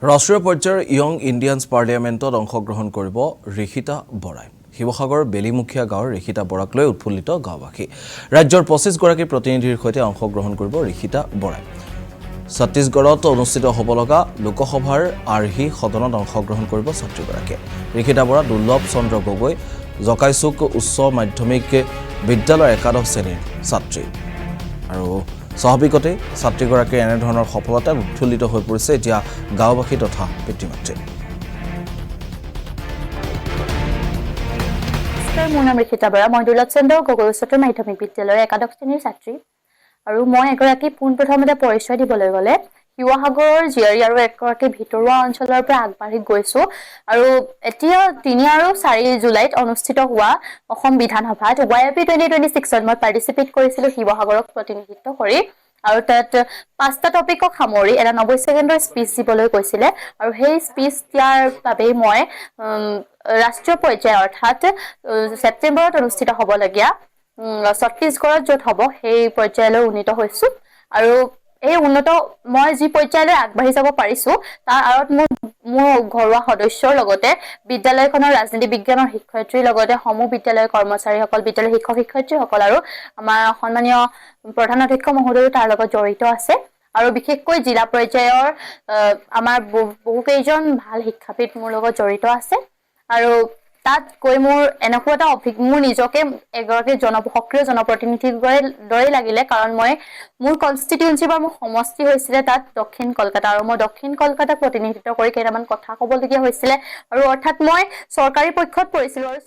ৰাষ্ট্ৰীয় পৰ্যায়ৰ young Indians পাৰ্লিয়ামেণ্টত অংশগ্ৰহণ কৰিব ঋষিতা বৰাই। শিৱসাগৰ বেলিমুখীয়া গাঁৱৰ ঋষিতা বৰাক লৈ উৎফুল্লিত গাঁওবাসী। ৰাজ্যৰ 25গৰাকী প্ৰতিনিধিৰ সৈতে অংশগ্ৰহণ কৰিব ঋষিতা বৰাই। ছত্তীশগড়ত অনুষ্ঠিত হ'ব লগা লোকসভাৰ আৰ্হি সদনত অংশগ্ৰহণ কৰিব ছাত্ৰীগৰাকীয়ে। ঋষিতা বৰা দুৰ্লভ চন্দ্ৰ গগৈ জকাইচুক উচ্চ মাধ্যমিক বিদ্যালয়ৰ একাদশ শ্ৰেণীৰ ছাত্ৰী। আৰু স্বাভাৱিকতে ছাত্ৰীগৰাকীৰ এনেধৰণৰ সফলতাত উৎফুল্লিত হৈ পৰিছে এতিয়া গাঁওবাসী তথা পিতৃ মাতৃ। মোৰ নাম ঋষিতা বৰা। মই দুৰ্লভ চন্দ্ৰ গগৈ উচ্চতৰ মাধ্যমিক বিদ্যালয়ৰ একাদশ শ্ৰেণীৰ ছাত্ৰী। আৰু মই এগৰাকী পোনপ্ৰথমতে পৰিচয় দিবলৈ গ'লে শিৱসাগৰৰ জীয়াৰী আৰু এগৰাকী ভিতৰুৱা অঞ্চলৰ পৰা আগবাঢ়ি গৈছো। আৰু এতিয়া 3 আৰু 4 জুলাইত অনুষ্ঠিত হোৱা অসম বিধানসভাত YIP 2026ত মই পাৰ্টিচিপেট কৰিছিলো শিৱসাগৰক প্ৰতিনিধিত্ব কৰি। আৰু তাত 5টা টপিকক সামৰি এটা 90 ছেকেণ্ডৰ স্পীচ দিবলৈ কৈছিলে। আৰু সেই স্পীচ দিয়াৰ বাবে মই ৰাষ্ট্ৰীয় পৰ্যায় অৰ্থাৎ ছেপ্টেম্বৰত অনুষ্ঠিত হ'বলগীয়া ছত্তীশগড়ত য'ত হ'ব সেই পৰ্যায়লৈ উন্নীত হৈছো। আৰু এই মই যি পৰ্যায়লৈ আগবাঢ়ি যাব পাৰিছো তাৰ আঁৰত মোৰ ঘৰুৱা সদস্যৰ লগতে বিদ্যালয়খনৰ ৰাজনীতি বিজ্ঞানৰ শিক্ষয়িত্ৰীৰ লগতে সমূহ বিদ্যালয়ৰ কৰ্মচাৰীসকল, বিদ্যালয়ৰ শিক্ষক-শিক্ষয়িত্ৰীসকল আৰু আমাৰ সন্মানীয় প্ৰধান অধ্যক্ষ মহোদয়ো তাৰ লগত জড়িত আছে। আৰু বিশেষকৈ জিলা পৰ্যায়ৰ আমাৰ বহুকেইজন ভাল শিক্ষাবিদ মোৰ লগত জড়িত আছে। আৰু তাত গৈ মোৰ এনেকুৱা এটা মোৰ নিজকে এগৰাকী সক্ৰিয় জনপ্ৰতিনিধিৰ দৰে লাগিলে, কাৰণ মোৰ কনষ্টিটিউৱেঞ্চি বা মোৰ সমষ্টি হৈছিলে তাত দক্ষিণ কলকাতা। আৰু মই দক্ষিণ কলকাতাক প্ৰতিনিধিত্ব কৰি কেইটামান কথা ক'বলগীয়া হৈছিলে। আৰু অৰ্থাৎ মই চৰকাৰী পক্ষত পৰিছিলো। আৰু